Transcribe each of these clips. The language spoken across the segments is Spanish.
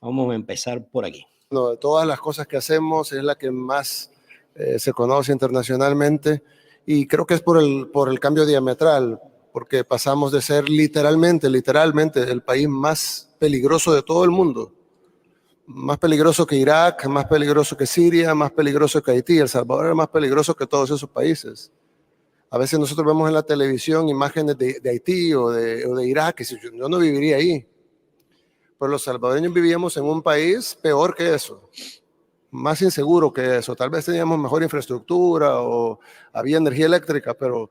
Vamos a empezar por aquí. No, de todas las cosas que hacemos es la que más se conoce internacionalmente, y creo que es por el cambio diametral, porque pasamos de ser literalmente el país más peligroso de todo el mundo, más peligroso que Irak, más peligroso que Siria, más peligroso que Haití. El Salvador es más peligroso que todos esos países. A veces nosotros vemos en la televisión imágenes de Haití o de Irak, y yo no viviría ahí. Pero los salvadoreños vivíamos en un país peor que eso, más inseguro que eso. Tal vez teníamos mejor infraestructura o había energía eléctrica, pero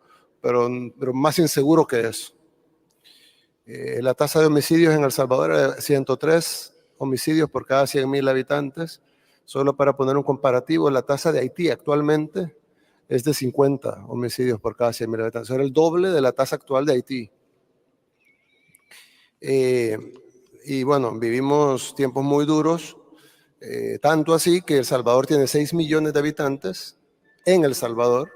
más inseguro que eso. La tasa de homicidios en El Salvador era 103 homicidios por cada 100,000 habitantes. Solo para poner un comparativo, la tasa de Haití actualmente es de 50 homicidios por cada 100,000 habitantes. Era el doble de la tasa actual de Haití. Y bueno, vivimos tiempos muy duros, tanto así que El Salvador tiene 6 millones de habitantes en El Salvador,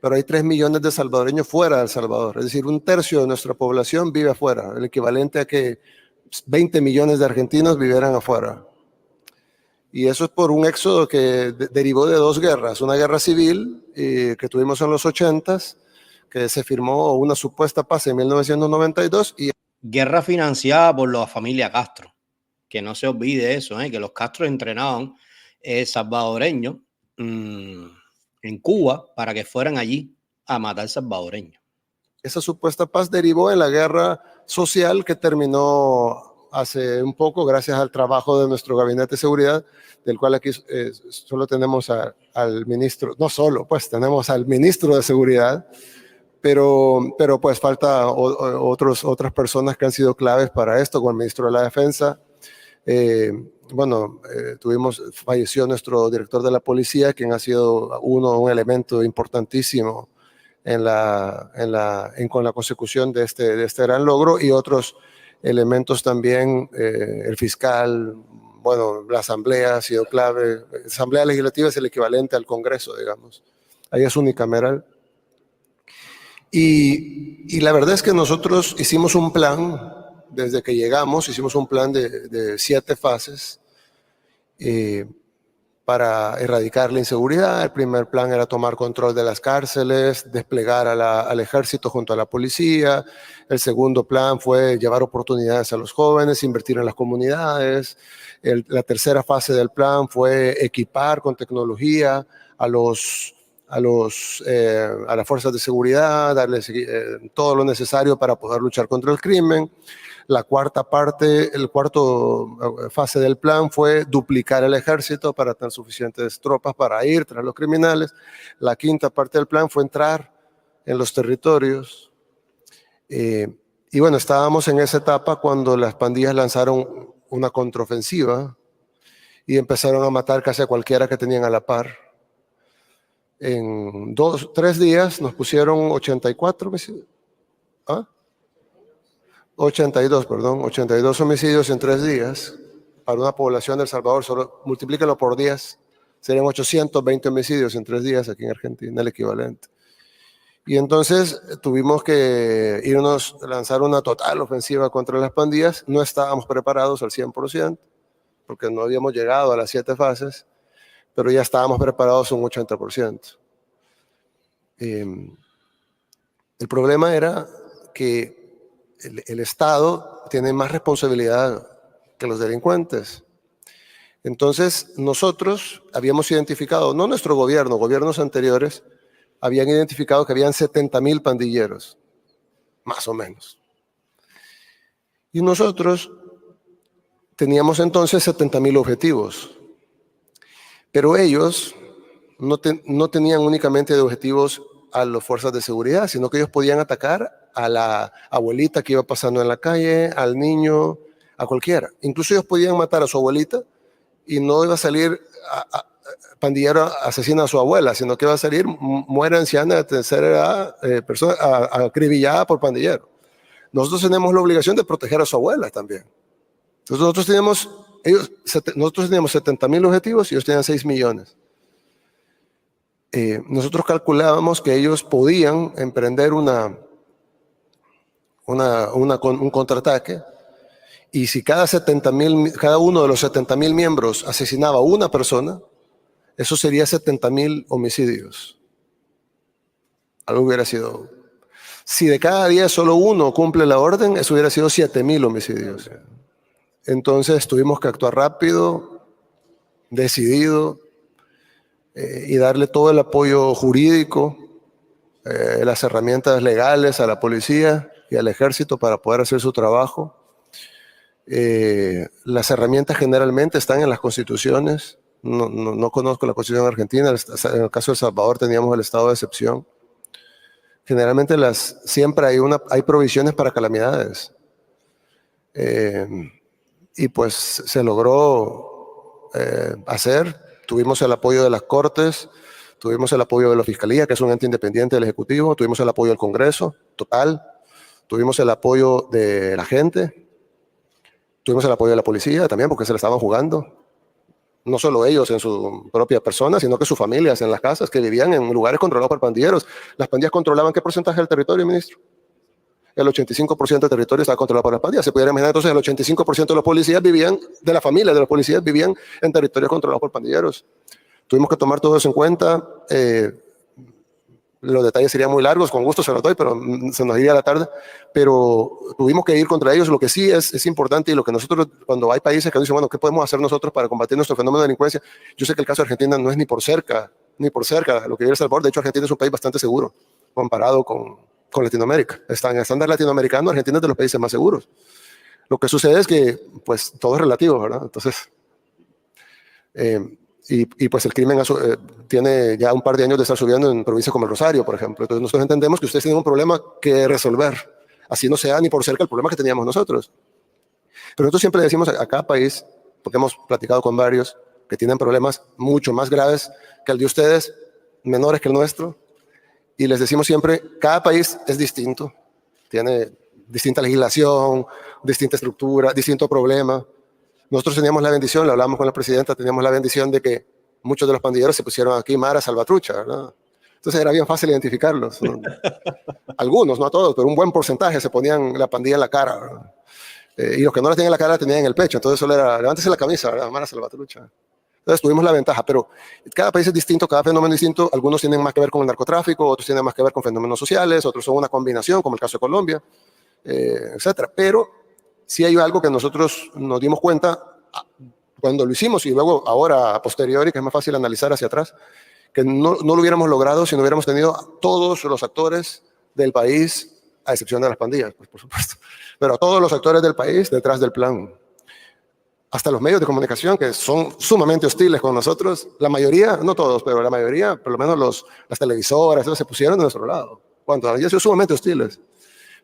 pero hay 3 millones de salvadoreños fuera de El Salvador. Es decir, un tercio de nuestra población vive afuera, el equivalente a que 20 millones de argentinos vivieran afuera. Y eso es por un éxodo que derivó de dos guerras. Una guerra civil que tuvimos en los 80s, que se firmó una supuesta paz en 1992. Guerra financiada por la familia Castro. Que no se olvide eso, que los Castro entrenaban salvadoreños en Cuba para que fueran allí a matar salvadoreños. Esa supuesta paz derivó en la guerra social que terminó hace un poco gracias al trabajo de nuestro gabinete de seguridad, del cual aquí solo tenemos al ministro, no solo, pues tenemos al ministro de seguridad, pero pues falta otras personas que han sido claves para esto, como el ministro de la defensa. Falleció nuestro director de la policía, quien ha sido un elemento importantísimo con la consecución de este gran logro, y otros elementos también, el fiscal, bueno, la asamblea ha sido clave. La asamblea legislativa es el equivalente al Congreso, digamos. Ahí es unicameral. Y la verdad es que nosotros hicimos un plan, desde que llegamos, hicimos un plan de 7 fases para erradicar la inseguridad. El primer plan era tomar control de las cárceles, desplegar al ejército junto a la policía. El segundo plan fue llevar oportunidades a los jóvenes, invertir en las comunidades. La tercera fase del plan fue equipar con tecnología a las fuerzas de seguridad, darles todo lo necesario para poder luchar contra el crimen. La cuarta fase del plan fue duplicar el ejército para tener suficientes tropas para ir tras los criminales. La quinta parte del plan fue entrar en los territorios. Y bueno, estábamos en esa etapa cuando las pandillas lanzaron una contraofensiva y empezaron a matar casi a cualquiera que tenían a la par. En 3 días nos pusieron 82 homicidios en 3 días. Para una población de El Salvador, solo multiplíquenlo por 10, serían 820 homicidios en 3 días aquí en Argentina, el equivalente. Y entonces tuvimos que lanzar una total ofensiva contra las pandillas. No estábamos preparados al 100%, porque no habíamos llegado a las 7 fases, pero ya estábamos preparados un 80%. El problema era que el Estado tiene más responsabilidad que los delincuentes. Entonces nosotros habíamos identificado, no nuestro gobierno, gobiernos anteriores habían identificado que habían 70,000 pandilleros, más o menos. Y nosotros teníamos entonces 70,000 objetivos. Pero ellos no tenían únicamente de objetivos a las fuerzas de seguridad, sino que ellos podían atacar a la abuelita que iba pasando en la calle, al niño, a cualquiera. Incluso ellos podían matar a su abuelita y no iba a salir pandillero asesina a su abuela, sino que iba a salir mujer anciana de tercera edad, persona acribillada por pandillero. Nosotros tenemos la obligación de proteger a su abuela también. Entonces nosotros teníamos 70,000 objetivos y ellos tenían 6 millones. Nosotros calculábamos que ellos podían emprender un contraataque Y si cada uno de los 70.000 miembros asesinaba a una persona, eso sería 70.000 homicidios. Algo hubiera sido... Si de cada 10 solo uno cumple la orden, eso hubiera sido 7.000 homicidios. Entonces tuvimos que actuar rápido, decidido, y darle todo el apoyo jurídico, las herramientas legales a la policía y al ejército para poder hacer su trabajo. Las herramientas generalmente están en las constituciones. No conozco la constitución argentina. En el caso de El Salvador teníamos el estado de excepción. Generalmente siempre hay provisiones para calamidades. Y pues se logró hacer. Tuvimos el apoyo de las Cortes, tuvimos el apoyo de la Fiscalía, que es un ente independiente del Ejecutivo, tuvimos el apoyo del Congreso, total, tuvimos el apoyo de la gente, tuvimos el apoyo de la policía también, porque se la estaban jugando. No solo ellos en su propia persona, sino que sus familias en las casas que vivían en lugares controlados por pandilleros. Las pandillas controlaban ¿qué porcentaje del territorio, ministro? El 85% del territorio estaba controlado por las pandillas. Se pudiera imaginar entonces el 85% de los policías de la familia de los policías vivían en territorios controlados por pandilleros. Tuvimos que tomar todo eso en cuenta. Los detalles serían muy largos, con gusto se los doy, pero se nos iría la tarde. Pero tuvimos que ir contra ellos. Lo que sí es importante y lo que nosotros, cuando hay países que dicen, bueno, ¿qué podemos hacer nosotros para combatir nuestro fenómeno de delincuencia? Yo sé que el caso de Argentina no es ni por cerca lo que vive El Salvador. De hecho, Argentina es un país bastante seguro comparado con Latinoamérica. En estándar latinoamericano, Argentina es de los países más seguros. Lo que sucede es que, pues, todo es relativo, ¿verdad? Entonces, y pues el crimen tiene ya un par de años de estar subiendo en provincias como el Rosario, por ejemplo. Entonces nosotros entendemos que ustedes tienen un problema que resolver, así no sea ni por cerca el problema que teníamos nosotros. Pero nosotros siempre le decimos a cada país, porque hemos platicado con varios que tienen problemas mucho más graves que el de ustedes, menores que el nuestro, y les decimos siempre, cada país es distinto, tiene distinta legislación, distinta estructura, distinto problema. Nosotros teníamos la bendición, lo hablamos con la presidenta, teníamos la bendición de que muchos de los pandilleros se pusieron aquí Mara Salvatrucha, ¿verdad? Entonces era bien fácil identificarlos, ¿no? Algunos, no a todos, pero un buen porcentaje se ponían la pandilla en la cara, ¿verdad? Y los que no la tenían en la cara la tenían en el pecho, entonces solo era, levántese la camisa, ¿verdad? Mara Salvatrucha. Entonces tuvimos la ventaja, pero cada país es distinto, cada fenómeno es distinto, algunos tienen más que ver con el narcotráfico, otros tienen más que ver con fenómenos sociales, otros son una combinación, como el caso de Colombia, etcétera. Pero sí hay algo que nosotros nos dimos cuenta cuando lo hicimos y luego ahora a posteriori, que es más fácil analizar hacia atrás, que no lo hubiéramos logrado si no hubiéramos tenido a todos los actores del país, a excepción de las pandillas, pues, por supuesto, pero a todos los actores del país detrás del plan. Hasta los medios de comunicación que son sumamente hostiles con nosotros, la mayoría, no todos, pero la mayoría, por lo menos las televisoras, se pusieron de nuestro lado, cuando habían sido sumamente hostiles.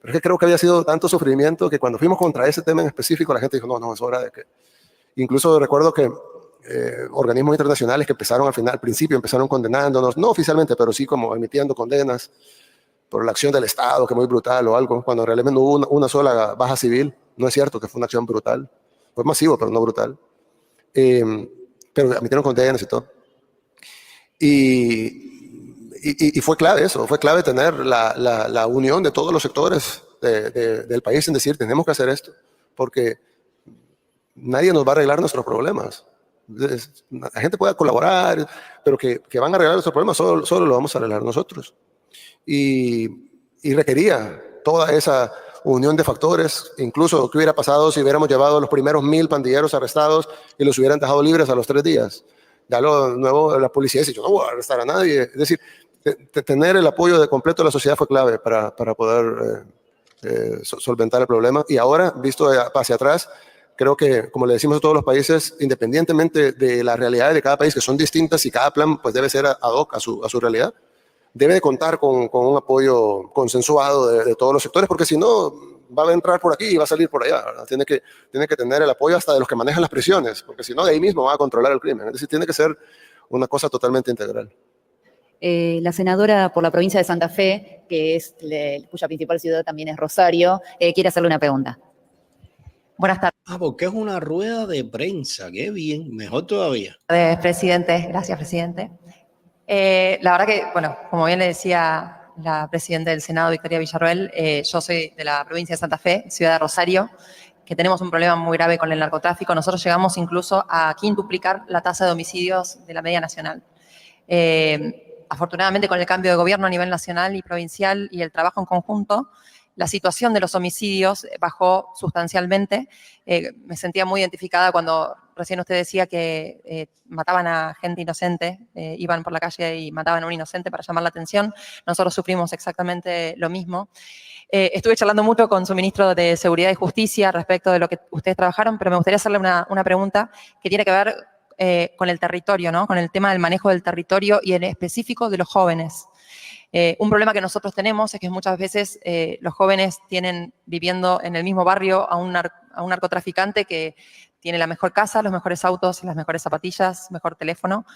Pero es que creo que había sido tanto sufrimiento que cuando fuimos contra ese tema en específico, la gente dijo, no, es hora de que... Incluso recuerdo que organismos internacionales que empezaron al principio empezaron condenándonos, no oficialmente, pero sí como emitiendo condenas por la acción del Estado, que muy brutal o algo, cuando realmente no hubo una sola baja civil. No es cierto que fue una acción brutal. Fue masivo, pero no brutal. Pero emitieron condenas y todo. Y fue clave eso, fue clave tener la unión de todos los sectores del país en decir, tenemos que hacer esto, porque nadie nos va a arreglar nuestros problemas. La gente puede colaborar, pero que van a arreglar nuestros problemas, solo lo vamos a arreglar nosotros. Y requería toda esa unión de factores, incluso qué hubiera pasado si hubiéramos llevado a los primeros 1,000 pandilleros arrestados y los hubieran dejado libres a los 3 días. Ya luego la policía dice, yo no voy a arrestar a nadie. Es decir, tener el apoyo de completo de la sociedad fue clave para poder solventar el problema. Y ahora, visto hacia atrás, creo que, como le decimos a todos los países, independientemente de las realidades de cada país, que son distintas y cada plan pues, debe ser ad hoc a su realidad, debe de contar con un apoyo consensuado de todos los sectores, porque si no, va a entrar por aquí y va a salir por allá, ¿verdad? Tiene que tener el apoyo hasta de los que manejan las prisiones, porque si no, de ahí mismo va a controlar el crimen. Es decir, tiene que ser una cosa totalmente integral. La senadora por la provincia de Santa Fe, cuya principal ciudad también es Rosario, quiere hacerle una pregunta. Buenas tardes. Porque es una rueda de prensa, qué bien, mejor todavía. Presidente, gracias, presidente. La verdad que, bueno, como bien le decía la presidenta del Senado, Victoria Villarroel, yo soy de la provincia de Santa Fe, ciudad de Rosario, que tenemos un problema muy grave con el narcotráfico. Nosotros llegamos incluso a quintuplicar la tasa de homicidios de la media nacional. Afortunadamente, con el cambio de gobierno a nivel nacional y provincial y el trabajo en conjunto, la situación de los homicidios bajó sustancialmente. Me sentía muy identificada cuando recién usted decía que mataban a gente inocente, iban por la calle y mataban a un inocente para llamar la atención. Nosotros sufrimos exactamente lo mismo. Estuve charlando mucho con su ministro de Seguridad y Justicia respecto de lo que ustedes trabajaron, pero me gustaría hacerle una pregunta que tiene que ver con el territorio, ¿no? Con el tema del manejo del territorio y en específico de los jóvenes. Un problema que nosotros tenemos es que muchas veces los jóvenes tienen viviendo en el mismo barrio a un narcotraficante que tiene la mejor casa, los mejores autos, las mejores zapatillas, mejor teléfono.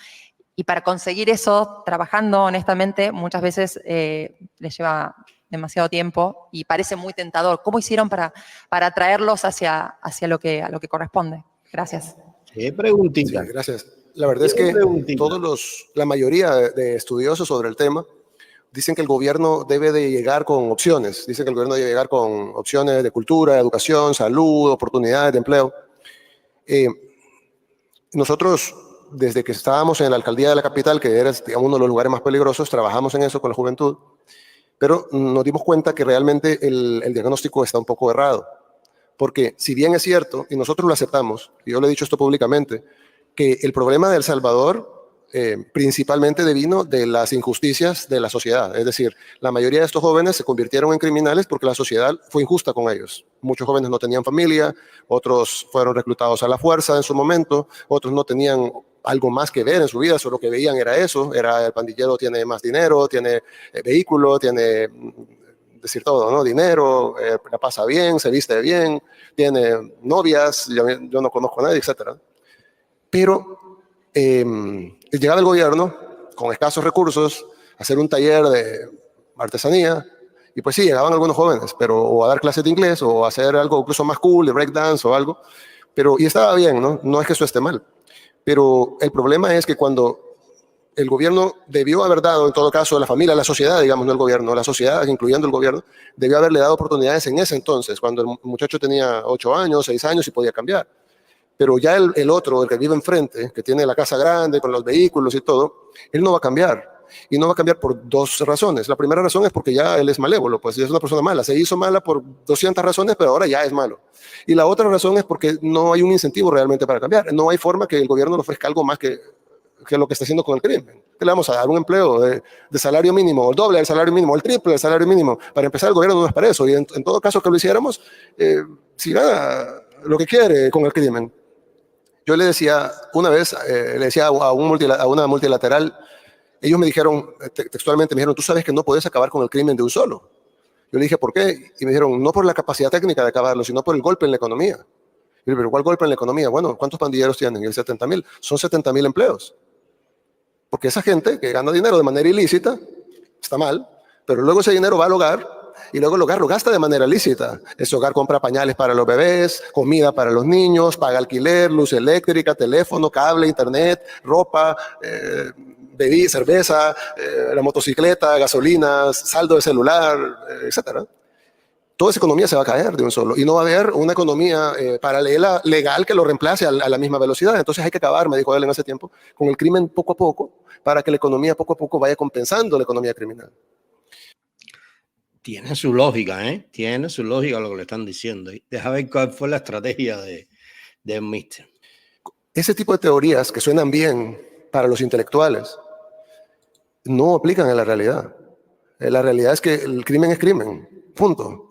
Y para conseguir eso, trabajando honestamente, muchas veces les lleva demasiado tiempo y parece muy tentador. ¿Cómo hicieron para atraerlos hacia lo que corresponde? Gracias. Qué preguntita. Sí, gracias. La verdad es que la mayoría de estudiosos sobre el tema dicen que el gobierno debe de llegar con opciones. Dicen que el gobierno debe llegar con opciones de cultura, educación, salud, oportunidades de empleo. Nosotros, desde que estábamos en la alcaldía de la capital, que era, digamos, uno de los lugares más peligrosos, trabajamos en eso con la juventud, pero nos dimos cuenta que realmente el diagnóstico está un poco errado. Porque si bien es cierto, y nosotros lo aceptamos, y yo le he dicho esto públicamente, que el problema de El Salvador principalmente devino de las injusticias de la sociedad. Es decir, la mayoría de estos jóvenes se convirtieron en criminales porque la sociedad fue injusta con ellos. Muchos jóvenes no tenían familia, otros fueron reclutados a la fuerza en su momento, otros no tenían algo más que ver en su vida, solo lo que veían era eso, era el pandillero tiene más dinero, tiene vehículo, tiene, decir todo, ¿no? Dinero, la pasa bien, se viste bien, tiene novias, yo no conozco a nadie, etc. Pero llegaba el gobierno con escasos recursos a hacer un taller de artesanía y pues sí, llegaban algunos jóvenes, pero o a dar clases de inglés o a hacer algo incluso más cool, de breakdance o algo, pero y estaba bien, ¿no? No es que eso esté mal, pero el problema es que cuando el gobierno debió haber dado, en todo caso, a la familia, a la sociedad, digamos, no el gobierno, la sociedad, incluyendo el gobierno, debió haberle dado oportunidades en ese entonces, cuando el muchacho tenía 8 años, 6 años y podía cambiar. Pero ya el otro, el que vive enfrente, que tiene la casa grande con los vehículos y todo, él no va a cambiar. Y no va a cambiar por 2 razones. La primera razón es porque ya él es malévolo, pues es una persona mala. Se hizo mala por 200 razones, pero ahora ya es malo. Y la otra razón es porque no hay un incentivo realmente para cambiar. No hay forma que el gobierno le ofrezca algo más que lo que está haciendo con el crimen. ¿Qué le vamos a dar? Un empleo de salario mínimo, el doble del salario mínimo, el triple del salario mínimo. Para empezar, el gobierno no es para eso. Y en todo caso que lo hiciéramos, si gana lo que quiere con el crimen. Yo le decía, una vez, le decía a una multilateral, ellos me dijeron, textualmente me dijeron, tú sabes que no puedes acabar con el crimen de un solo. Yo le dije, ¿por qué? Y me dijeron, no por la capacidad técnica de acabarlo, sino por el golpe en la economía. Y yo le dije, ¿pero cuál golpe en la economía? Bueno, ¿cuántos pandilleros tienen? Y el 70,000. Son 70,000 empleos. Porque esa gente que gana dinero de manera ilícita, está mal, pero luego ese dinero va al hogar y luego el hogar lo gasta de manera lícita. Ese hogar compra pañales para los bebés, comida para los niños, paga alquiler, luz eléctrica, teléfono, cable, internet, ropa, bebida, cerveza, la motocicleta, gasolina, saldo de celular, etc. Toda esa economía se va a caer de un solo y no va a haber una economía paralela, legal, que lo reemplace a la misma velocidad. Entonces hay que acabar, me dijo él en ese tiempo, con el crimen poco a poco para que la economía poco a poco vaya compensando la economía criminal. Tiene su lógica, ¿eh? Tiene su lógica lo que le están diciendo. Deja ver cuál fue la estrategia de Mister. Ese tipo de teorías que suenan bien para los intelectuales no aplican en la realidad. La realidad es que el crimen es crimen, punto.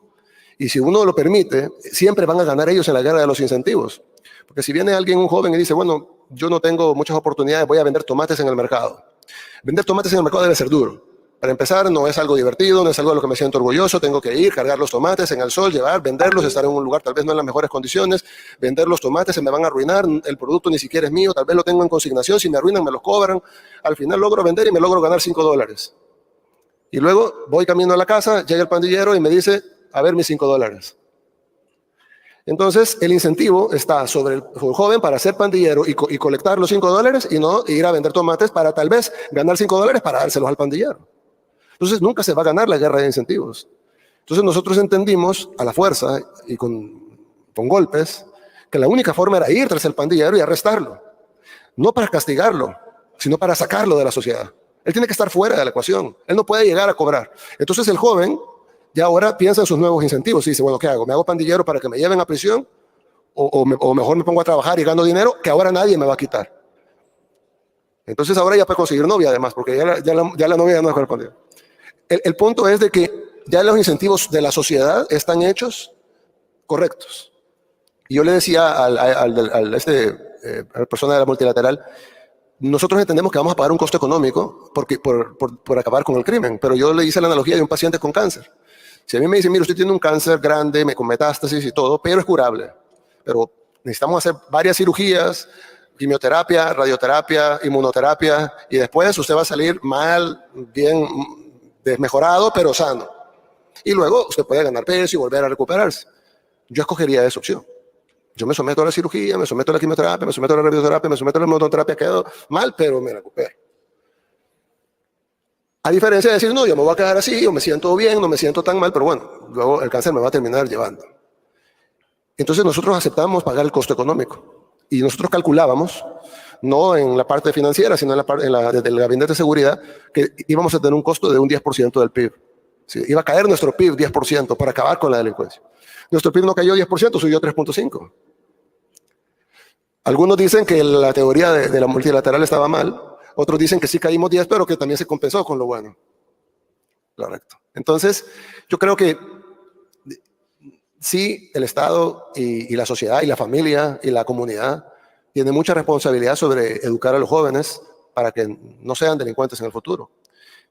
Y si uno lo permite, siempre van a ganar ellos en la guerra de los incentivos. Porque si viene alguien, un joven, y dice, bueno, yo no tengo muchas oportunidades, voy a vender tomates en el mercado. Vender tomates en el mercado debe ser duro. Para empezar, no es algo divertido, no es algo de lo que me siento orgulloso. Tengo que ir, cargar los tomates en el sol, llevar, venderlos, estar en un lugar tal vez no en las mejores condiciones, vender los tomates, se me van a arruinar, el producto ni siquiera es mío, tal vez lo tengo en consignación, si me arruinan me los cobran. Al final logro vender y me logro ganar $5. Y luego voy camino a la casa, llega el pandillero y me dice, a ver mis $5. Entonces, el incentivo está sobre el joven para ser pandillero y colectar los $5 y no ir a vender tomates para tal vez ganar $5 para dárselos al pandillero. Entonces, nunca se va a ganar la guerra de incentivos. Entonces, nosotros entendimos a la fuerza y con con golpes, que la única forma era ir tras el pandillero y arrestarlo. No para castigarlo, sino para sacarlo de la sociedad. Él tiene que estar fuera de la ecuación. Él no puede llegar a cobrar. Entonces el joven ya ahora piensa en sus nuevos incentivos y dice, bueno, ¿qué hago? ¿Me hago pandillero para que me lleven a prisión? O mejor me pongo a trabajar y gano dinero que ahora nadie me va a quitar. Entonces ahora ya puede conseguir novia además, porque ya la novia ya no es con el pandillero. El punto es de que ya los incentivos de la sociedad están hechos correctos. Y yo le decía a la persona de la multilateral, nosotros entendemos que vamos a pagar un costo económico por acabar con el crimen, pero yo le hice la analogía de un paciente con cáncer. Si a mí me dicen, mira, usted tiene un cáncer grande, con metástasis y todo, pero es curable, pero necesitamos hacer varias cirugías, quimioterapia, radioterapia, inmunoterapia, y después usted va a salir mal, bien desmejorado, pero sano. Y luego usted puede ganar peso y volver a recuperarse. Yo escogería esa opción. Yo me someto a la cirugía, me someto a la quimioterapia, me someto a la radioterapia, me someto a la inmunoterapia, quedo mal, pero me recupero. A diferencia de decir, no, yo me voy a quedar así, yo me siento bien, no me siento tan mal, pero bueno, luego el cáncer me va a terminar llevando. Entonces nosotros aceptamos pagar el costo económico. Y nosotros calculábamos, no en la parte financiera, sino desde el gabinete de seguridad, que íbamos a tener un costo de un 10% del PIB. Sí, iba a caer nuestro PIB 10% para acabar con la delincuencia. Nuestro PIB no cayó 10%, subió 3.5%. Algunos dicen que la teoría de la multilateral estaba mal, otros dicen que sí caímos 10, pero que también se compensó con lo bueno. Correcto. Entonces, yo creo que sí, el Estado y la sociedad y la familia y la comunidad tienen mucha responsabilidad sobre educar a los jóvenes para que no sean delincuentes en el futuro.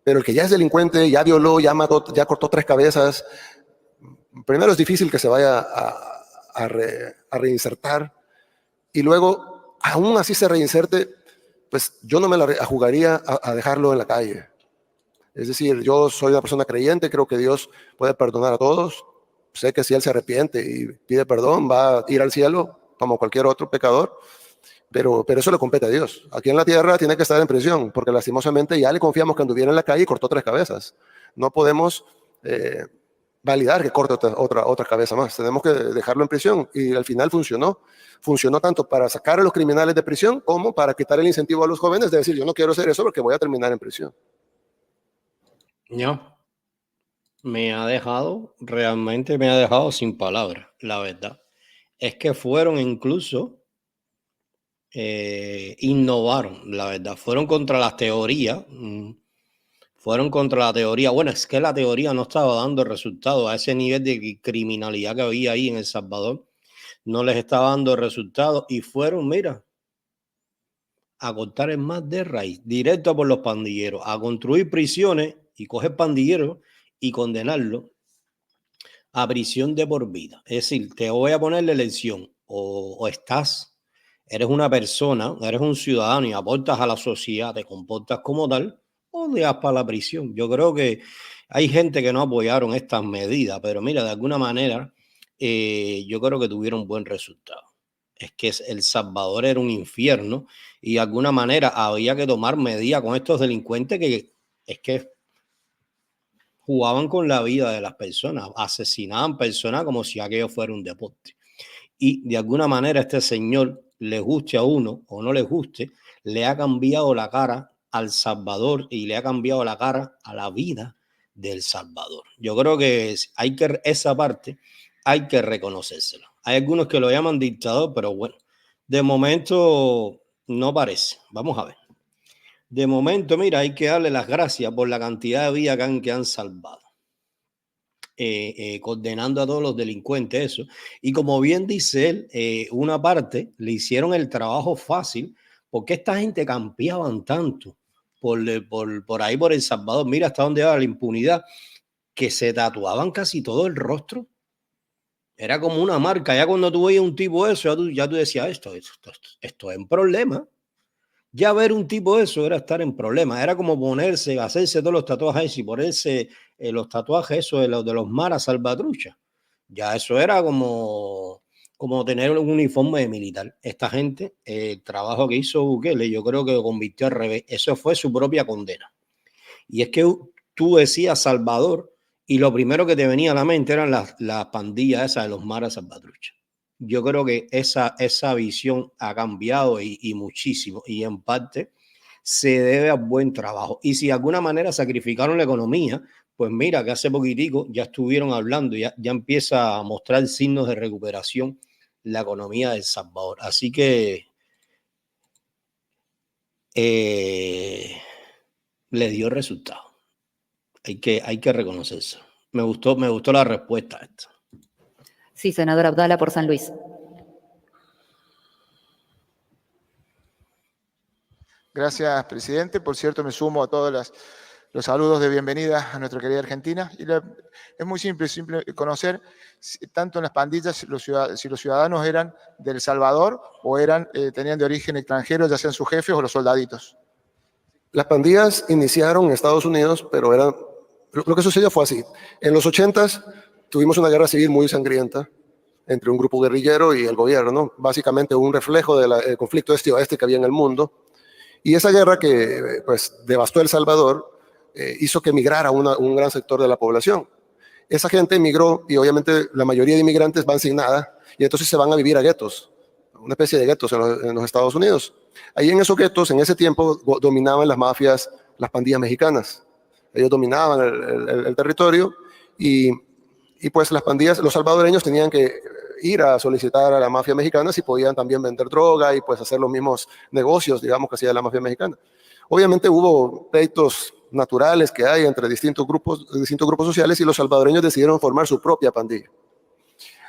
Pero el que ya es delincuente, ya violó, ya mató, ya cortó 3 cabezas, primero es difícil que se vaya a reinsertar y luego, aún así se reinserte, pues yo no me la jugaría a dejarlo en la calle. Es decir, yo soy una persona creyente, creo que Dios puede perdonar a todos. Sé que si él se arrepiente y pide perdón, va a ir al cielo como cualquier otro pecador, pero eso le compete a Dios. Aquí en la tierra tiene que estar en prisión, porque lastimosamente ya le confiamos que anduviera en la calle y cortó 3 cabezas. No podemos validar que corte otra cabeza más. Tenemos que dejarlo en prisión y al final funcionó. Funcionó tanto para sacar a los criminales de prisión como para quitar el incentivo a los jóvenes de decir, yo no quiero hacer eso porque voy a terminar en prisión. No, realmente me ha dejado sin palabras, la verdad. Es que fueron incluso, innovaron, la verdad. Fueron contra las teorías. Fueron contra la teoría. Bueno, es que la teoría no estaba dando resultados a ese nivel de criminalidad que había ahí en El Salvador. No les estaba dando resultados y fueron, mira, a cortar el más de raíz, directo por los pandilleros, a construir prisiones y coger pandilleros y condenarlos a prisión de por vida. Es decir, te voy a poner la elección o eres una persona, eres un ciudadano y aportas a la sociedad, te comportas como tal, o le das para la prisión. Yo creo que hay gente que no apoyaron estas medidas, pero mira, de alguna manera yo creo que tuvieron buen resultado. Es que El Salvador era un infierno y de alguna manera había que tomar medidas con estos delincuentes que es que jugaban con la vida de las personas, asesinaban personas como si aquello fuera un deporte. Y de alguna manera este señor, le guste a uno o no le guste, le ha cambiado la cara al Salvador y le ha cambiado la cara a la vida del Salvador. Yo creo que esa parte hay que reconocérsela. Hay algunos que lo llaman dictador, pero bueno, de momento no parece. Vamos a ver. De momento, mira, hay que darle las gracias por la cantidad de vidas que han salvado. Condenando a todos los delincuentes, eso. Y como bien dice él, una parte le hicieron el trabajo fácil porque esta gente campeaban tanto por ahí, por El Salvador. Mira hasta dónde va la impunidad, que se tatuaban casi todo el rostro. Era como una marca. Ya cuando tú veías un tipo de eso, ya tú decías, esto es un problema. Ya ver un tipo de eso era estar en problemas. Era como hacerse todos los tatuajes y ponerse los tatuajes eso de los maras salvatruchas. Ya eso era como tener un uniforme de militar. Esta gente, el trabajo que hizo Bukele, yo creo que lo convirtió al revés. Eso fue su propia condena. Y es que tú decías Salvador y lo primero que te venía a la mente eran las pandillas esas de los maras salvatruchas. yo creo que esa visión ha cambiado y muchísimo, y en parte se debe al buen trabajo. Y si de alguna manera sacrificaron la economía, pues mira que hace poquitico ya estuvieron hablando, ya empieza a mostrar signos de recuperación la economía de El Salvador. Así que le dio resultado. Hay que reconocerse. Me gustó la respuesta a esto. Sí, senador Abdala por San Luis. Gracias, presidente. Por cierto, me sumo a todos los saludos de bienvenida a nuestra querida Argentina. Es muy simple conocer tanto en las pandillas si los ciudadanos eran de El Salvador o tenían de origen extranjero, ya sean sus jefes o los soldaditos. Las pandillas iniciaron en Estados Unidos, pero lo que sucedió fue así. En los 80s tuvimos una guerra civil muy sangrienta entre un grupo guerrillero y el gobierno, básicamente un reflejo del conflicto este-oeste que había en el mundo. Y esa guerra que pues, devastó El Salvador hizo que emigrara un gran sector de la población. Esa gente emigró y obviamente la mayoría de inmigrantes van sin nada y entonces se van a vivir a guetos, una especie de guetos en los Estados Unidos. Ahí en esos guetos, en ese tiempo, dominaban las mafias, las pandillas mexicanas. Ellos dominaban el territorio y pues las pandillas, los salvadoreños tenían que ir a solicitar a la mafia mexicana si podían también vender droga y pues hacer los mismos negocios, digamos, que hacía la mafia mexicana. Obviamente hubo pleitos naturales que hay entre distintos grupos sociales y los salvadoreños decidieron formar su propia pandilla.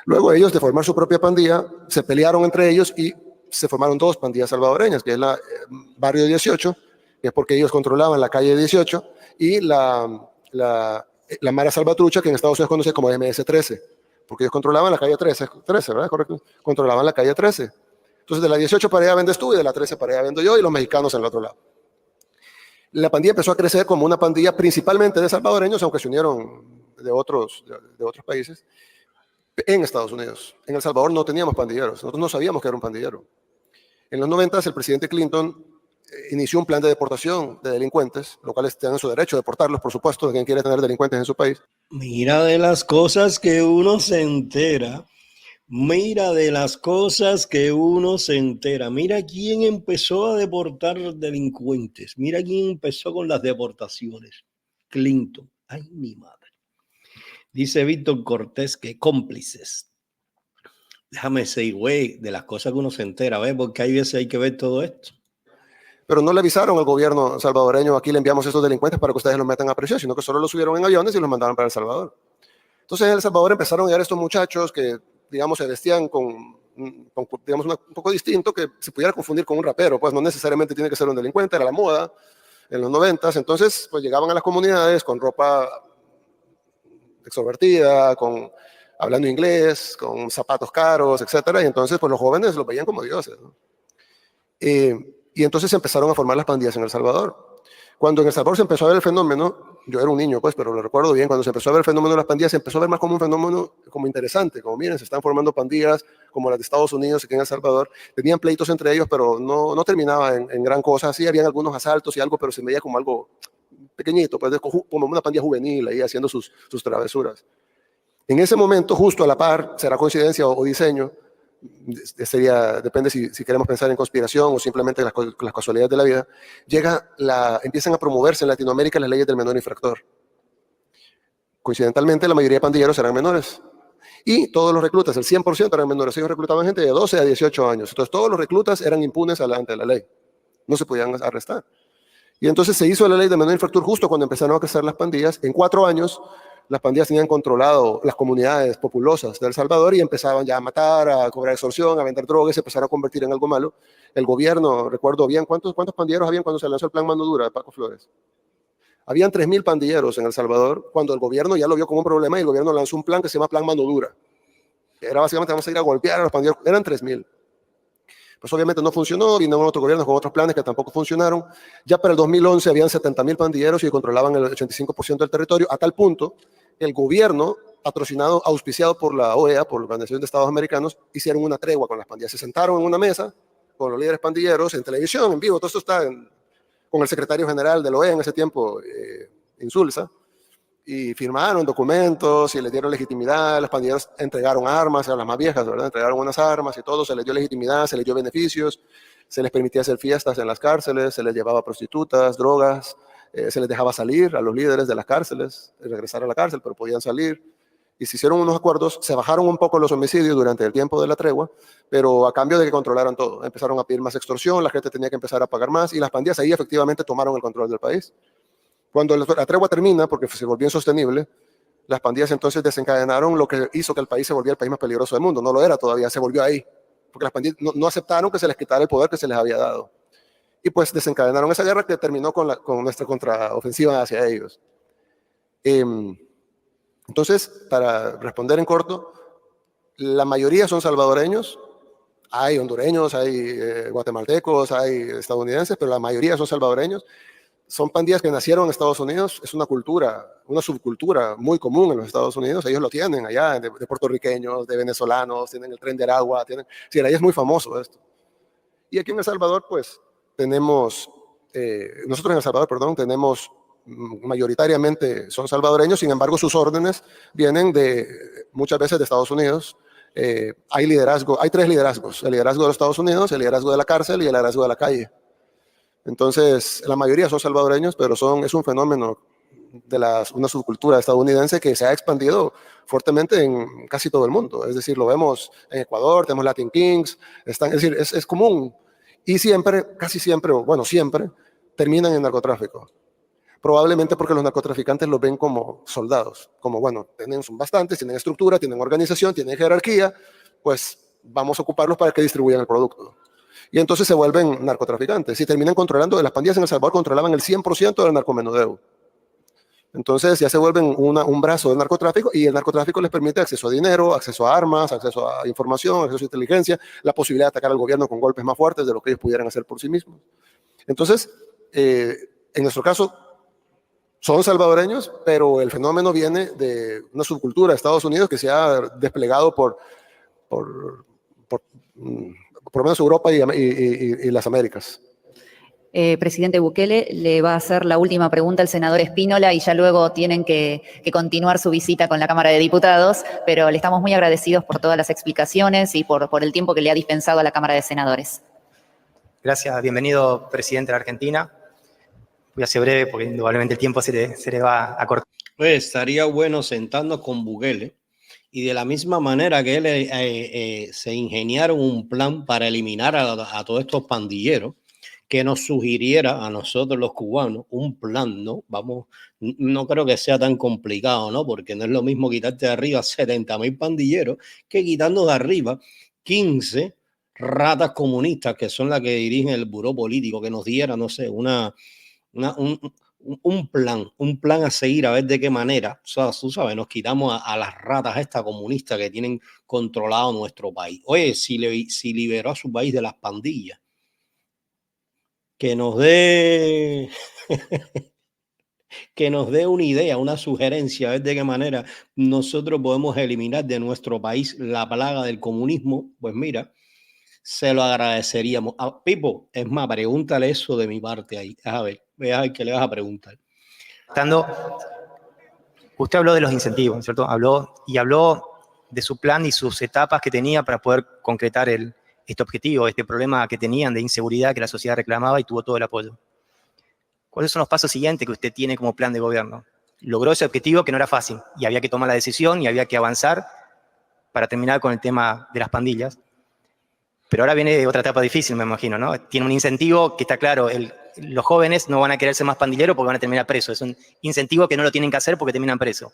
Luego ellos, de formar su propia pandilla, se pelearon entre ellos y se formaron dos pandillas salvadoreñas, que es la Barrio 18, que es porque ellos controlaban la calle 18, y la Mara Salvatrucha, que en Estados Unidos se conoce como MS-13, porque ellos controlaban la calle 13, ¿verdad? Correcto. Controlaban la calle 13. Entonces, de la 18 para allá vendes tú y de la 13 para allá vendo yo y los mexicanos en el otro lado. La pandilla empezó a crecer como una pandilla principalmente de salvadoreños, aunque se unieron de otros países, en Estados Unidos. En El Salvador no teníamos pandilleros, nosotros no sabíamos que era un pandillero. En los 90 el presidente Clinton inició un plan de deportación de delincuentes, lo cual tienen su derecho de deportarlos, por supuesto, de quien quiere tener delincuentes en su país. Mira de las cosas que uno se entera. Mira de las cosas que uno se entera. Mira quién empezó a deportar delincuentes. Mira quién empezó con las deportaciones. Clinton. Ay, mi madre. Dice Víctor Cortés que cómplices. Déjame decir, güey, de las cosas que uno se entera, ¿ves? Porque hay veces hay que ver todo esto. Pero no le avisaron al gobierno salvadoreño, aquí le enviamos estos delincuentes para que ustedes los metan a prisión, sino que solo los subieron en aviones y los mandaron para El Salvador. Entonces en El Salvador empezaron a llegar estos muchachos que, digamos, se vestían digamos, un poco distinto, que se pudiera confundir con un rapero, pues no necesariamente tiene que ser un delincuente, era la moda en los 90s. Entonces, pues llegaban a las comunidades con ropa extrovertida, hablando inglés, con zapatos caros, etcétera, y entonces pues los jóvenes los veían como dioses, ¿no? Y entonces se empezaron a formar las pandillas en El Salvador. Cuando en El Salvador se empezó a ver el fenómeno, yo era un niño, pues, pero lo recuerdo bien, cuando se empezó a ver el fenómeno de las pandillas, se empezó a ver más como un fenómeno como interesante, como miren, se están formando pandillas como las de Estados Unidos aquí en El Salvador, tenían pleitos entre ellos, pero no terminaba en gran cosa, sí, habían algunos asaltos y algo, pero se veía como algo pequeñito, pues, como una pandilla juvenil ahí haciendo sus travesuras. En ese momento, justo a la par, será coincidencia o diseño, depende si queremos pensar en conspiración o simplemente las casualidades de la vida, empiezan a promoverse en Latinoamérica las leyes del menor infractor. Coincidentalmente, la mayoría de pandilleros eran menores. Y todos los reclutas, el 100% eran menores. Ellos reclutaban gente de 12 a 18 años. Entonces, todos los reclutas eran impunes ante la ley. No se podían arrestar. Y entonces se hizo la ley del menor infractor justo cuando empezaron a crecer las pandillas. En 4 años, las pandillas tenían controlado las comunidades populosas de El Salvador y empezaban ya a matar, a cobrar extorsión, a vender drogas, se empezaron a convertir en algo malo. El gobierno, recuerdo bien, ¿cuántos pandilleros habían cuando se lanzó el plan Mano Dura de Paco Flores? Habían 3,000 pandilleros en El Salvador cuando el gobierno ya lo vio como un problema y el gobierno lanzó un plan que se llama Plan Mano Dura. Era básicamente vamos a ir a golpear a los pandilleros. Eran 3,000. Pues obviamente no funcionó, vinieron otros gobiernos con otros planes que tampoco funcionaron. Ya para el 2011 habían 70,000 pandilleros y controlaban el 85% del territorio, a tal punto que el gobierno, patrocinado, auspiciado por la OEA, por la Organización de Estados Americanos, hicieron una tregua con las pandillas. Se sentaron en una mesa con los líderes pandilleros, en televisión, en vivo, todo esto está con el secretario general de la OEA en ese tiempo, Insulza, y firmaron documentos y les dieron legitimidad. Las pandilleras entregaron armas, eran las más viejas, ¿verdad? Entregaron unas armas y todo, se les dio legitimidad, se les dio beneficios, se les permitía hacer fiestas en las cárceles, se les llevaba prostitutas, drogas, se les dejaba salir a los líderes de las cárceles, regresar a la cárcel, pero podían salir. Y se hicieron unos acuerdos, se bajaron un poco los homicidios durante el tiempo de la tregua, pero a cambio de que controlaran todo. Empezaron a pedir más extorsión, la gente tenía que empezar a pagar más y las pandillas ahí efectivamente tomaron el control del país. Cuando la tregua termina, porque se volvió insostenible, las pandillas entonces desencadenaron lo que hizo que el país se volviera el país más peligroso del mundo. No lo era todavía, se volvió ahí, porque las pandillas no aceptaron que se les quitara el poder que se les había dado. Y pues desencadenaron esa guerra que terminó con nuestra contraofensiva hacia ellos. Entonces, para responder en corto, la mayoría son salvadoreños. Hay hondureños, hay guatemaltecos, hay estadounidenses, pero la mayoría son salvadoreños. Son pandillas que nacieron en Estados Unidos, es una cultura, una subcultura muy común en los Estados Unidos, ellos lo tienen allá, de puertorriqueños, de venezolanos, tienen el tren de Aragua, sí, allá es muy famoso esto. Y aquí en El Salvador, pues, nosotros en El Salvador, perdón, tenemos mayoritariamente son salvadoreños, sin embargo sus órdenes vienen muchas veces de Estados Unidos. Hay liderazgo, hay tres liderazgos, el liderazgo de los Estados Unidos, el liderazgo de la cárcel y el liderazgo de la calle. Entonces, la mayoría son salvadoreños, pero es un fenómeno de una subcultura estadounidense que se ha expandido fuertemente en casi todo el mundo. Es decir, lo vemos en Ecuador, tenemos Latin Kings, es decir, es común. Y siempre, casi siempre, o bueno, siempre, terminan en narcotráfico. Probablemente porque los narcotraficantes los ven como soldados, como, bueno, son bastantes, tienen estructura, tienen organización, tienen jerarquía, pues vamos a ocuparlos para que distribuyan el producto. Y entonces se vuelven narcotraficantes y terminan controlando. Las pandillas en El Salvador controlaban el 100% del narcomenudeo. Entonces ya se vuelven un brazo del narcotráfico y el narcotráfico les permite acceso a dinero, acceso a armas, acceso a información, acceso a inteligencia, la posibilidad de atacar al gobierno con golpes más fuertes de lo que ellos pudieran hacer por sí mismos. Entonces, en nuestro caso, son salvadoreños, pero el fenómeno viene de una subcultura de Estados Unidos que se ha desplegado por lo menos Europa y las Américas. Presidente Bukele, le va a hacer la última pregunta al senador Espínola y ya luego tienen que continuar su visita con la Cámara de Diputados, pero le estamos muy agradecidos por todas las explicaciones y por el tiempo que le ha dispensado a la Cámara de Senadores. Gracias, bienvenido, presidente de la Argentina. Voy a ser breve porque indudablemente el tiempo se le va a cortar. Pues estaría bueno sentarnos con Bukele y de la misma manera que él se ingeniaron un plan para eliminar a todos estos pandilleros, que nos sugiriera a nosotros los cubanos un plan, ¿no? No creo que sea tan complicado, ¿no? Porque no es lo mismo quitarte de arriba 70.000 pandilleros que quitando de arriba 15 ratas comunistas que son las que dirigen el buró político, que nos diera, no sé, un plan a seguir, a ver de qué manera, o sea, tú sabes, nos quitamos a las ratas estas comunistas que tienen controlado nuestro país. Oye, si liberó a su país de las pandillas, que nos dé que nos dé una idea, una sugerencia, a ver de qué manera nosotros podemos eliminar de nuestro país la plaga del comunismo, pues mira, se lo agradeceríamos. Pipo, es más, pregúntale eso de mi parte ahí. A ver qué le vas a preguntar. Usted habló de los incentivos, ¿cierto? Habló de su plan y sus etapas que tenía para poder concretar este objetivo, este problema que tenían de inseguridad que la sociedad reclamaba y tuvo todo el apoyo. ¿Cuáles son los pasos siguientes que usted tiene como plan de gobierno? Logró ese objetivo que no era fácil y había que tomar la decisión y había que avanzar para terminar con el tema de las pandillas. Pero ahora viene otra etapa difícil, me imagino, ¿no? Tiene un incentivo que está claro, los jóvenes no van a querer ser más pandilleros porque van a terminar presos. Es un incentivo que no lo tienen que hacer porque terminan presos.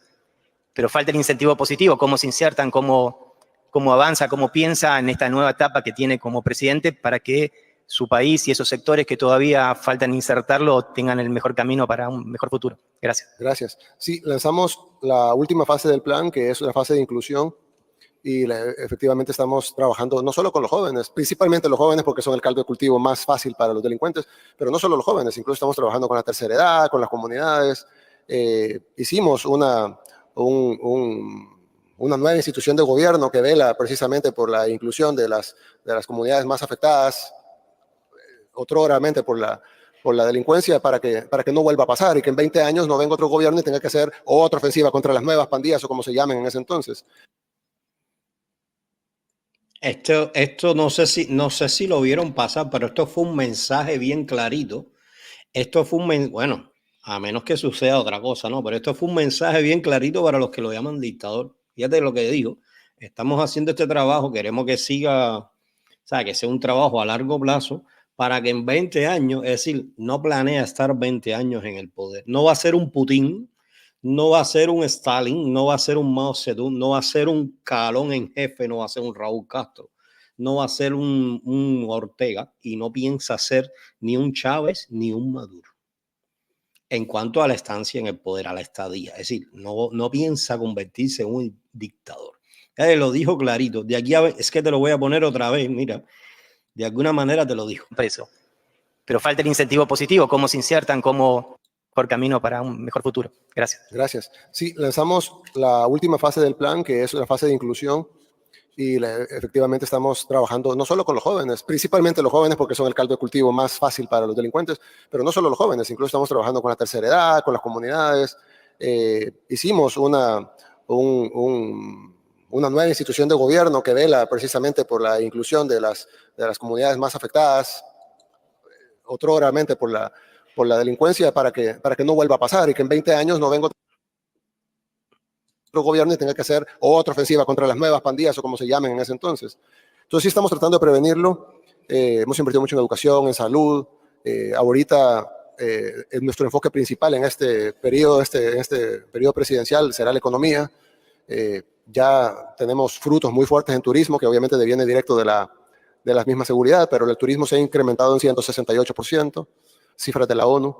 Pero falta el incentivo positivo, cómo se insertan, cómo avanza, cómo piensa en esta nueva etapa que tiene como presidente para que su país y esos sectores que todavía faltan insertarlo tengan el mejor camino para un mejor futuro. Gracias. Gracias. Sí, lanzamos la última fase del plan, que es una fase de inclusión, y efectivamente estamos trabajando no solo con los jóvenes, principalmente los jóvenes porque son el caldo de cultivo más fácil para los delincuentes, pero no solo los jóvenes, incluso estamos trabajando con la tercera edad, con las comunidades. Hicimos una nueva institución de gobierno que vela precisamente por la inclusión de las comunidades más afectadas, otroramente por por la delincuencia para que no vuelva a pasar y que en 20 años no venga otro gobierno y tenga que hacer otra ofensiva contra las nuevas pandillas o como se llamen en ese entonces. Esto no sé si lo vieron pasar, pero esto fue un mensaje bien clarito. Esto fue bueno, a menos que suceda otra cosa, ¿no? Pero esto fue un mensaje bien clarito para los que lo llaman dictador. Fíjate lo que digo. Estamos haciendo este trabajo, queremos que siga, o sea, que sea un trabajo a largo plazo para que en 20 años, es decir, no planea estar 20 años en el poder. No va a ser un Putin, no va a ser un Stalin, no va a ser un Mao Zedong, no va a ser un Calón en jefe, no va a ser un Raúl Castro, no va a ser un Ortega y no piensa ser ni un Chávez ni un Maduro. En cuanto a la estancia en el poder, a la estadía, es decir, no piensa convertirse en un dictador. Ya lo dijo clarito. De aquí a ver, es que te lo voy a poner otra vez, mira, de alguna manera te lo dijo. Preso. Pero falta el incentivo positivo, cómo se insertan, cómo por camino para un mejor futuro. Gracias. Gracias. Sí, lanzamos la última fase del plan, que es la fase de inclusión, y efectivamente estamos trabajando no solo con los jóvenes, principalmente los jóvenes porque son el caldo de cultivo más fácil para los delincuentes, pero no solo los jóvenes, incluso estamos trabajando con la tercera edad, con las comunidades. Hicimos una nueva institución de gobierno que vela precisamente por la inclusión de las comunidades más afectadas, otroramente por la delincuencia, para que no vuelva a pasar y que en 20 años no venga otro gobierno y tenga que hacer otra ofensiva contra las nuevas pandillas o como se llamen en ese entonces. Entonces sí estamos tratando de prevenirlo. Hemos invertido mucho en educación, en salud. Ahorita nuestro enfoque principal en este periodo presidencial será la economía. Ya tenemos frutos muy fuertes en turismo, que obviamente deviene directo de la misma seguridad, pero el turismo se ha incrementado en 168%, cifras de la ONU.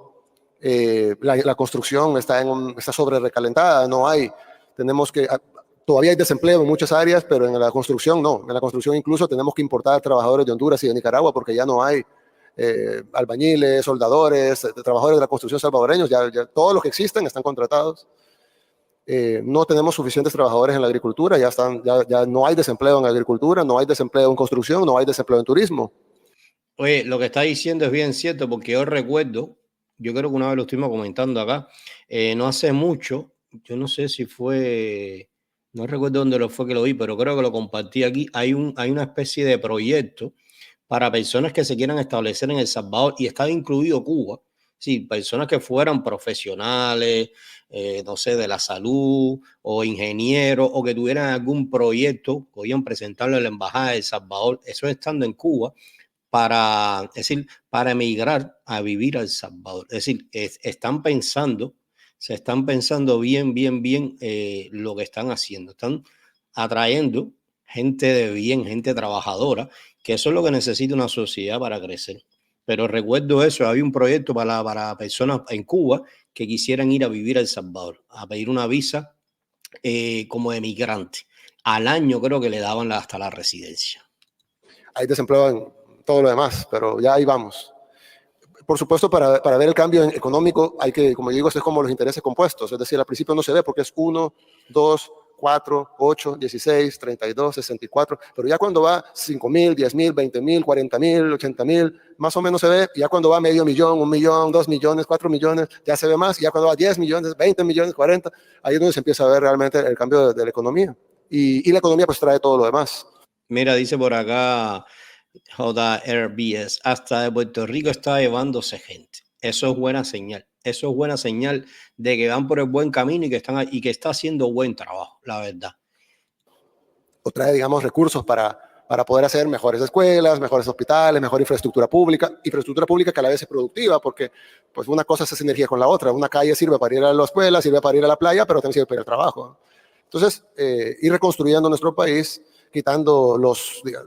La construcción está sobre recalentada, todavía hay desempleo en muchas áreas, pero en la construcción no. En la construcción incluso tenemos que importar trabajadores de Honduras y de Nicaragua porque ya no hay albañiles, soldadores, trabajadores de la construcción salvadoreños, ya todos los que existen están contratados. No tenemos suficientes trabajadores en la agricultura, ya no hay desempleo en agricultura, no hay desempleo en construcción, no hay desempleo en turismo. Oye, lo que está diciendo es bien cierto, porque yo recuerdo, yo creo que una vez lo estuvimos comentando acá, no hace mucho, yo no sé si fue, no recuerdo dónde lo fue que lo vi, pero creo que lo compartí aquí, hay una especie de proyecto para personas que se quieran establecer en El Salvador y está incluido Cuba, sí, personas que fueran profesionales, no sé, de la salud o ingenieros o que tuvieran algún proyecto, podían presentarlo en la Embajada de El Salvador, eso estando en Cuba, para emigrar a vivir a El Salvador. Es decir, se están pensando bien lo que están haciendo. Están atrayendo gente de bien, gente trabajadora, que eso es lo que necesita una sociedad para crecer. Pero recuerdo eso, había un proyecto para personas en Cuba que quisieran ir a vivir a El Salvador, a pedir una visa como emigrante. Al año creo que le daban hasta la residencia. Hay desempleo en todo lo demás, pero ya ahí vamos. Por supuesto, para ver el cambio económico hay que, como digo, esto es como los intereses compuestos, es decir, al principio no se ve porque es 1, 2, 4, 8, 16, 32, 64, pero ya cuando va 5,000, 10,000, 20,000, 40,000, 80,000, más o menos se ve, y ya cuando va medio millón, 1 millón, 2 millones, 4 millones, ya se ve más, y ya cuando va 10 millones, 20 millones, 40, ahí es donde se empieza a ver realmente el cambio de la economía. Y la economía pues trae todo lo demás. Mira, dice por acá JRBS, hasta de Puerto Rico está llevándose gente. Eso es buena señal. Eso es buena señal de que van por el buen camino y que está haciendo buen trabajo, la verdad. O trae, digamos, recursos para poder hacer mejores escuelas, mejores hospitales, mejor infraestructura pública que a la vez es productiva, porque pues una cosa se hace energía con la otra. Una calle sirve para ir a la escuela, sirve para ir a la playa, pero también sirve para ir al trabajo. Entonces, ir reconstruyendo nuestro país, quitando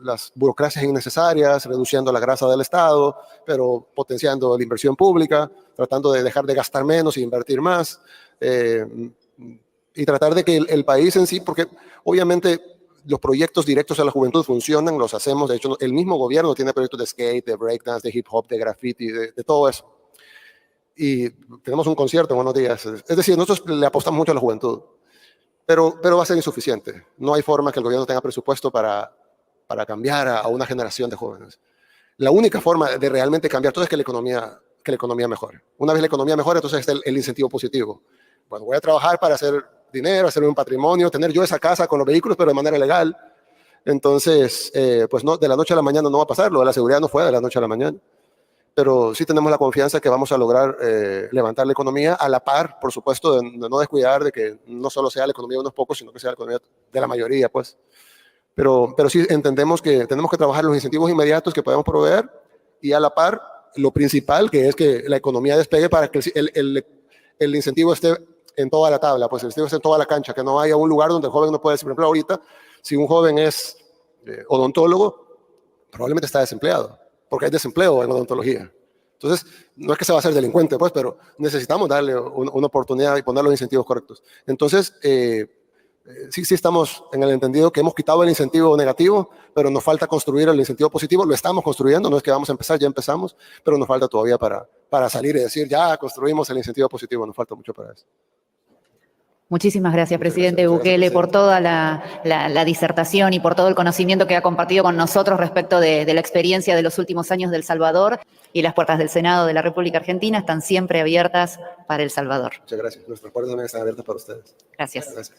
las burocracias innecesarias, reduciendo la grasa del Estado, pero potenciando la inversión pública, tratando de dejar de gastar menos y invertir más, y tratar de que el país en sí, porque obviamente los proyectos directos a la juventud funcionan, los hacemos, de hecho el mismo gobierno tiene proyectos de skate, de breakdance, de hip hop, de graffiti, de todo eso. Y tenemos un concierto en unos días, es decir, nosotros le apostamos mucho a la juventud. Pero va a ser insuficiente. No hay forma que el gobierno tenga presupuesto para cambiar a una generación de jóvenes. La única forma de realmente cambiar todo es que la economía que la economía mejore. Una vez la economía mejore, entonces está el incentivo positivo. Bueno, voy a trabajar para hacer dinero, hacer un patrimonio, tener yo esa casa con los vehículos, pero de manera legal. Entonces, pues no, de la noche a la mañana no va a pasar, lo de la seguridad no fue de la noche a la mañana. Pero sí tenemos la confianza que vamos a lograr levantar la economía a la par, por supuesto, de no descuidar de que no solo sea la economía de unos pocos, sino que sea la economía de la mayoría, pues. Pero sí entendemos que tenemos que trabajar los incentivos inmediatos que podemos proveer y a la par lo principal, que es que la economía despegue para que el incentivo esté en toda la tabla, pues el incentivo esté en toda la cancha, que no haya un lugar donde el joven no puede decir, por ejemplo, ahorita, si un joven es odontólogo, probablemente está desempleado, porque hay desempleo en odontología. Entonces, no es que se va a hacer delincuente, pues, pero necesitamos darle una oportunidad y poner los incentivos correctos. Entonces, sí estamos en el entendido que hemos quitado el incentivo negativo, pero nos falta construir el incentivo positivo. Lo estamos construyendo, no es que vamos a empezar, ya empezamos, pero nos falta todavía para salir y decir, ya construimos el incentivo positivo, nos falta mucho para eso. Muchísimas gracias, presidente Bukele, por toda la disertación y por todo el conocimiento que ha compartido con nosotros respecto de la experiencia de los últimos años de El Salvador, y las puertas del Senado de la República Argentina están siempre abiertas para El Salvador. Muchas gracias. Nuestras puertas también están abiertas para ustedes. Gracias. Gracias.